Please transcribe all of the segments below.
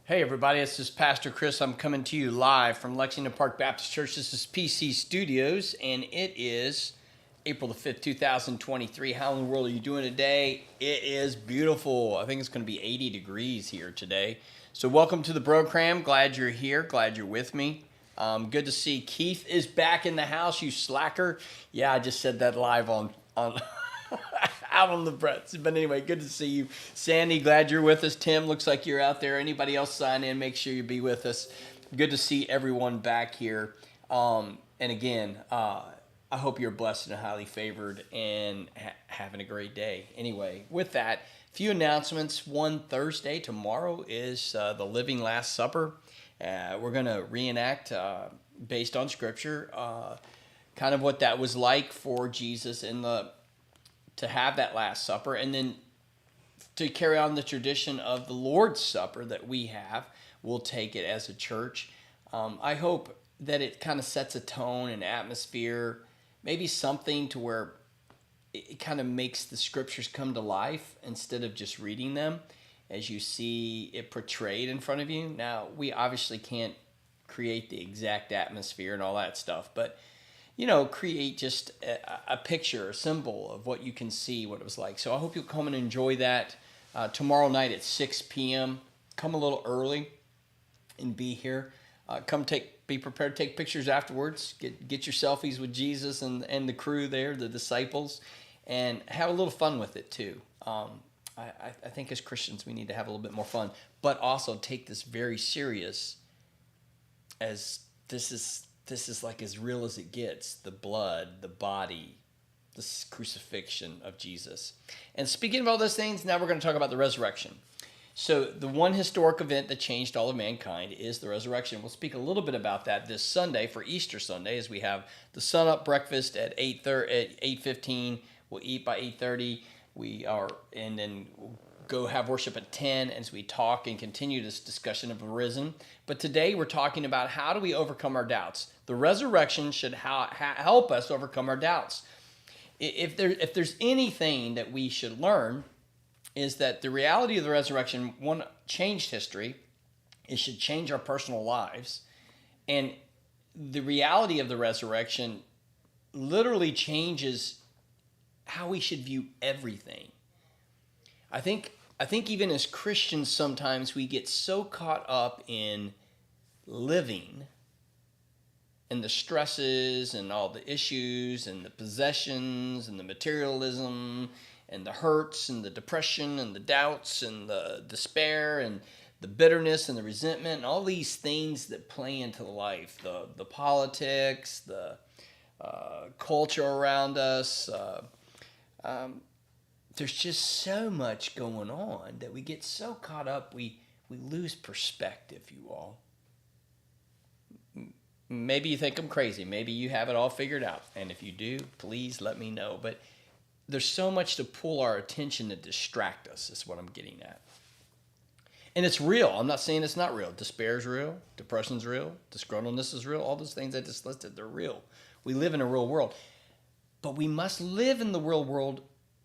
Hey everybody, this is Pastor Chris. I'm coming to you live from Lexington Park Baptist Church. This is PC Studios, and it is April the 5th, 2023. How in the world are you doing today? It is beautiful. I think it's going to be 80 degrees here today. So welcome to the program. Glad you're here. Glad you're with me. Good to see Keith is back in the house, you slacker. Yeah, I just said that live on out on the breaths. But anyway, good to see you. Sandy, glad you're with us. Tim, looks like you're out there. Anybody else sign in, make sure you be with us. Good to see everyone back here. And again, I hope you're blessed and highly favored and having a great day. Anyway, with that, few announcements. One, Thursday, tomorrow is the Living Last Supper. We're going to reenact, based on Scripture, kind of what that was like for Jesus to have that Last Supper, and then to carry on the tradition of the Lord's Supper that we have. We'll take it as a church. I hope that it kind of sets a tone and atmosphere, maybe something to where it kind of makes the scriptures come to life instead of just reading them as you see it portrayed in front of you. Now, we obviously can't create the exact atmosphere and all that stuff, but create just a picture, a symbol of what you can see, what it was like. So I hope you'll come and enjoy that tomorrow night at 6 p.m. Come a little early and be here. Be prepared to take pictures afterwards. Get your selfies with Jesus and the crew there, the disciples, and have a little fun with it too. I think as Christians we need to have a little bit more fun, but also take this very serious, as this is like as real as it gets, the blood, the body, the crucifixion of Jesus. And speaking of all those things, now we're going to talk about the resurrection. So the one historic event that changed all of mankind is the resurrection. We'll speak a little bit about that this Sunday for Easter Sunday, as we have the sun up breakfast at 8:15. We'll eat by 8:30. And then we'll go have worship at 10 as we talk and continue this discussion of the risen. But today we're talking about how do we overcome our doubts. The resurrection should help us overcome our doubts. If there's anything that we should learn, is that the reality of the resurrection, one, changed history. It should change our personal lives. And the reality of the resurrection literally changes how we should view everything. I think even as Christians, sometimes we get so caught up in living and the stresses and all the issues and the possessions and the materialism and the hurts and the depression and the doubts and the despair and the bitterness and the resentment and all these things that play into life, the politics, the culture around us. There's just so much going on that we get so caught up, we lose perspective, you all. Maybe you think I'm crazy. Maybe you have it all figured out. And if you do, please let me know. But there's so much to pull our attention to distract us, is what I'm getting at. And it's real. I'm not saying it's not real. Despair is real. Depression's real. Disgruntledness is real. All those things I just listed, they're real. We live in a real world. But we must live in the real world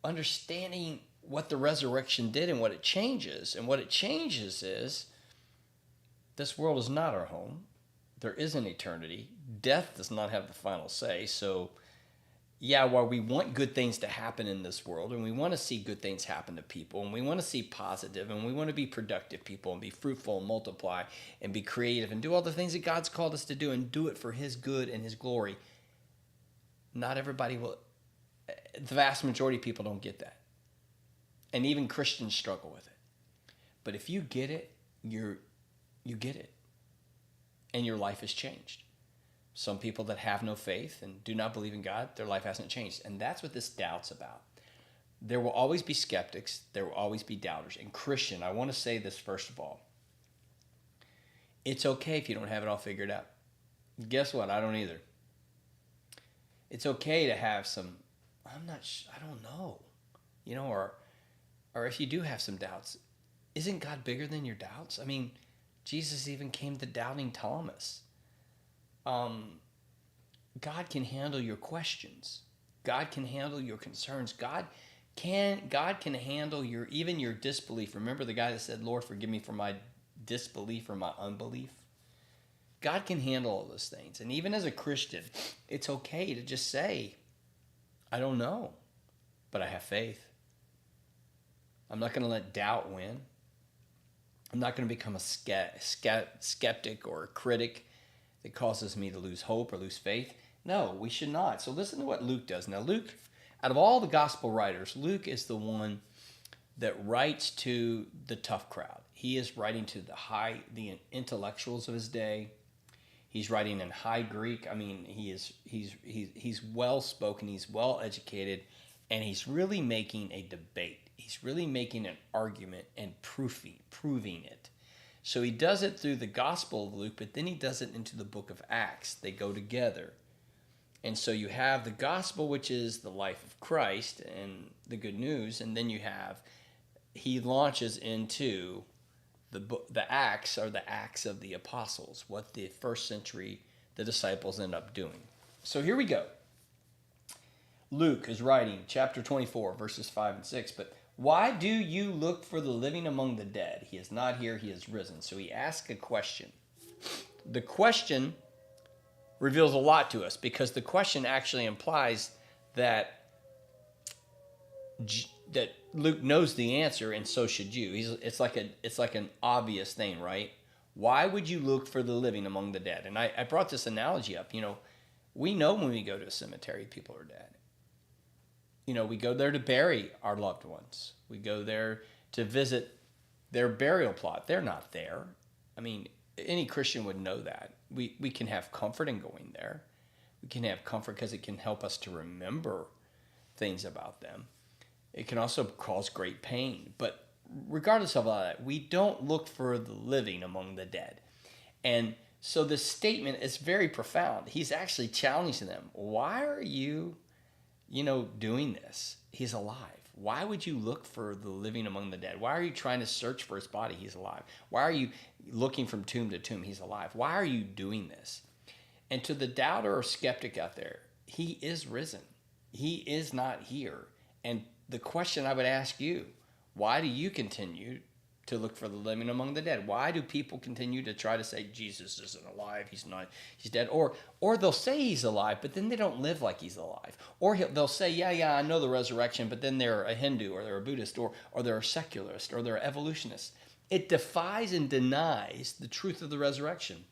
understanding what the resurrection did and what it changes. And what it changes is this world is not our home. There is an eternity. Death does not have the final say. So, yeah, while we want good things to happen in this world, and we want to see good things happen to people, and we want to see positive, and we want to be productive people, and be fruitful and multiply, and be creative, and do all the things that God's called us to do, and do it for His good and His glory, not everybody will. The vast majority of people don't get that. And even Christians struggle with it. But if you get it, you get it. And your life has changed. Some people that have no faith and do not believe in God, their life hasn't changed. And that's what this doubt's about. There will always be skeptics. There will always be doubters. And Christian, I want to say this first of all. It's okay if you don't have it all figured out. Guess what? I don't either. It's okay to have some, I don't know, or if you do have some doubts, isn't God bigger than your doubts? I mean, Jesus even came to doubting Thomas. God can handle your questions. God can handle your concerns. God can handle your disbelief. Remember the guy that said, Lord, forgive me for my disbelief or my unbelief. God can handle all those things. And even as a Christian, it's okay to just say, I don't know, but I have faith. I'm not going to let doubt win. I'm not going to become a skeptic or a critic that causes me to lose hope or lose faith. No, we should not. So listen to what Luke does. Now, Luke, out of all the gospel writers, Luke is the one that writes to the tough crowd. He is writing to the intellectuals of his day. He's writing in high Greek. I mean, he's well spoken. He's well educated, and he's really making a debate. He's really making an argument and proving it. So he does it through the Gospel of Luke, but then he does it into the book of Acts. They go together. And so you have the Gospel, which is the life of Christ and the good news, and then he launches into the Acts, are the Acts of the Apostles, what the first century, the disciples end up doing. So here we go. Luke is writing chapter 24, verses 5 and 6, but why do you look for the living among the dead? He is not here, he is risen. So he asks a question. The question reveals a lot to us because the question actually implies that Luke knows the answer, and so should you. It's like an obvious thing, right? Why would you look for the living among the dead? And I brought this analogy up. We know when we go to a cemetery, people are dead. We go there to bury our loved ones. We go there to visit their burial plot. They're not there. I mean, any Christian would know that. We can have comfort in going there. We can have comfort because it can help us to remember things about them. It can also cause great pain. But regardless of all that, we don't look for the living among the dead. And so this statement is very profound. He's actually challenging them. Why are you doing this? He's alive. Why would you look for the living among the dead? Why are you trying to search for his body? He's alive. Why are you looking from tomb to tomb? He's alive. Why are you doing this? And to the doubter or skeptic out there, he is risen. He is not here. And the question I would ask you, why do you continue to look for the living among the dead? Why do people continue to try to say Jesus isn't alive, he's not, he's dead? Or they'll say he's alive, but then they don't live like he's alive. Or they'll say, yeah, I know the resurrection, but then they're a Hindu or they're a Buddhist or they're a secularist or they're an evolutionist. It defies and denies the truth of the resurrection.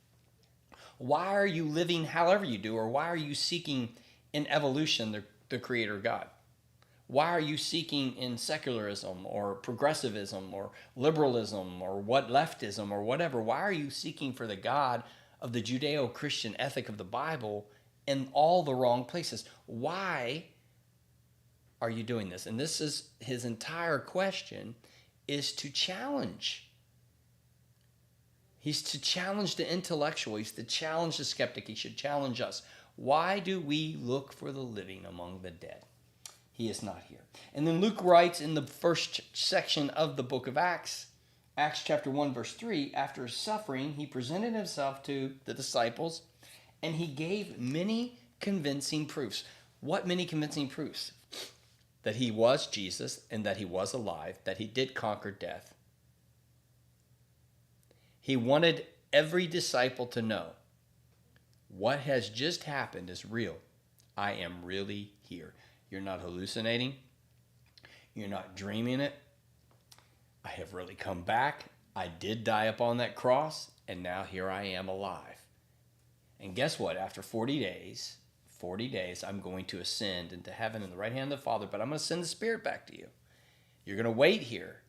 Why are you living however you do, or why are you seeking in evolution the creator God? Why are you seeking in secularism or progressivism or liberalism or leftism or whatever? Why are you seeking for the God of the Judeo-Christian ethic of the Bible in all the wrong places? Why are you doing this? And this is his entire question, is to challenge. He's to challenge the intellectual. He's to challenge the skeptic. He should challenge us. Why do we look for the living among the dead? He is not here. And then Luke writes in the first section of the book of Acts, Acts chapter 1, verse 3, after his suffering, he presented himself to the disciples, and he gave many convincing proofs. What many convincing proofs? That he was Jesus and that he was alive, that he did conquer death. He wanted every disciple to know what has just happened is real. I am really here. You're not hallucinating. You're not dreaming it. I have really come back. I did die upon that cross, and now here I am alive. And guess what? After 40 days, I'm going to ascend into heaven in the right hand of the Father, but I'm going to send the Spirit back to you. You're going to wait here,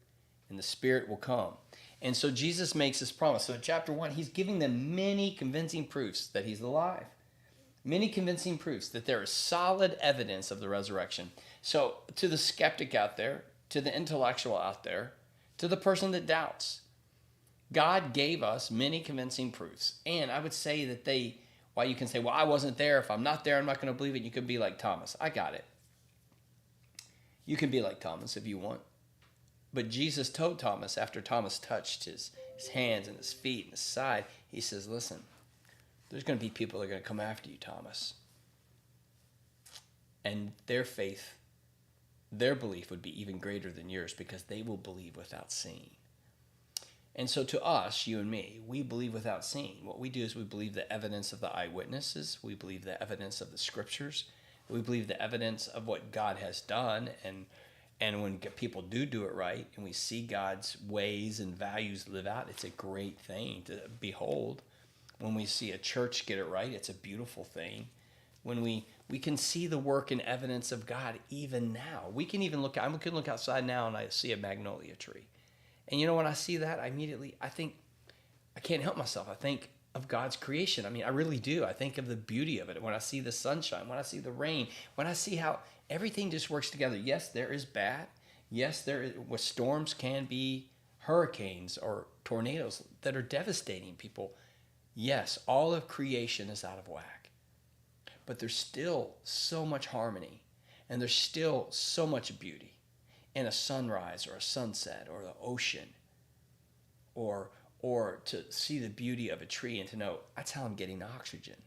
and the Spirit will come. And so Jesus makes this promise. So in chapter 1, he's giving them many convincing proofs that he's alive. Many convincing proofs that there is solid evidence of the resurrection. So to the skeptic out there, to the intellectual out there, to the person that doubts, God gave us many convincing proofs. And I would say that while you can say, well, I wasn't there. If I'm not there, I'm not going to believe it. You could be like Thomas. I got it. You can be like Thomas if you want. But Jesus told Thomas, after Thomas touched his hands and his feet and his side, he says, listen, there's going to be people that are going to come after you, Thomas. And their faith, their belief would be even greater than yours because they will believe without seeing. And so to us, you and me, we believe without seeing. What we do is we believe the evidence of the eyewitnesses. We believe the evidence of the scriptures. We believe the evidence of what God has done. And when people do it right, and we see God's ways and values live out, it's a great thing to behold. When we see a church get it right, it's a beautiful thing. When we can see the work and evidence of God even now. We can even look, I can look outside now and I see a magnolia tree. And you know, when I see that, I think, I can't help myself. I think of God's creation. I mean, I really do. I think of the beauty of it. When I see the sunshine, when I see the rain, when I see how everything just works together. Yes, there is bad. Yes, with storms can be hurricanes or tornadoes that are devastating people. Yes, all of creation is out of whack. But there's still so much harmony, and there's still so much beauty in a sunrise or a sunset or the ocean, or to see the beauty of a tree and to know that's how I'm getting oxygen.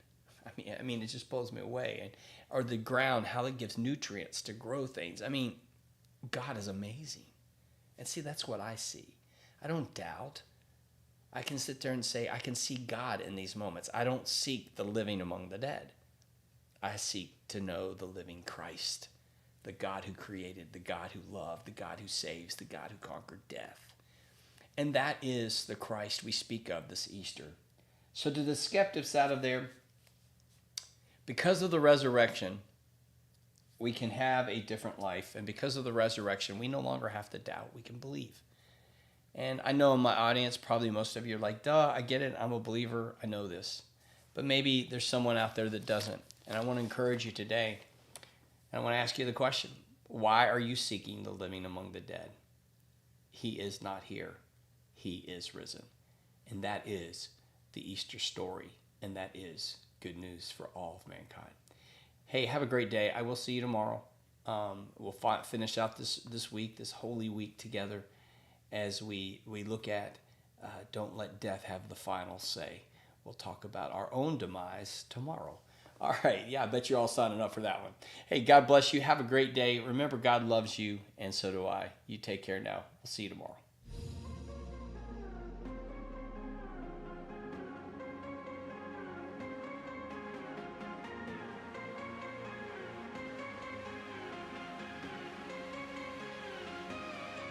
I mean, it just blows me away. Or the ground, how it gives nutrients to grow things. I mean, God is amazing. And see, that's what I see. I don't doubt. I can sit there and say, I can see God in these moments. I don't seek the living among the dead. I seek to know the living Christ, the God who created, the God who loved, the God who saves, the God who conquered death. And that is the Christ we speak of this Easter. So to the skeptics out of there, because of the resurrection, we can have a different life. And because of the resurrection, we no longer have to doubt. We can believe. And I know in my audience, probably most of you are like, duh, I get it. I'm a believer. I know this. But maybe there's someone out there that doesn't. And I want to encourage you today. And I want to ask you the question, why are you seeking the living among the dead? He is not here. He is risen. And that is the Easter story. And that is good news for all of mankind. Hey, have a great day. I will see you tomorrow. We'll finish out this week, this holy week together as we look at don't let death have the final say. We'll talk about our own demise tomorrow. All right. Yeah, I bet you're all signing up for that one. Hey, God bless you. Have a great day. Remember, God loves you, and so do I. You take care now. We'll see you tomorrow.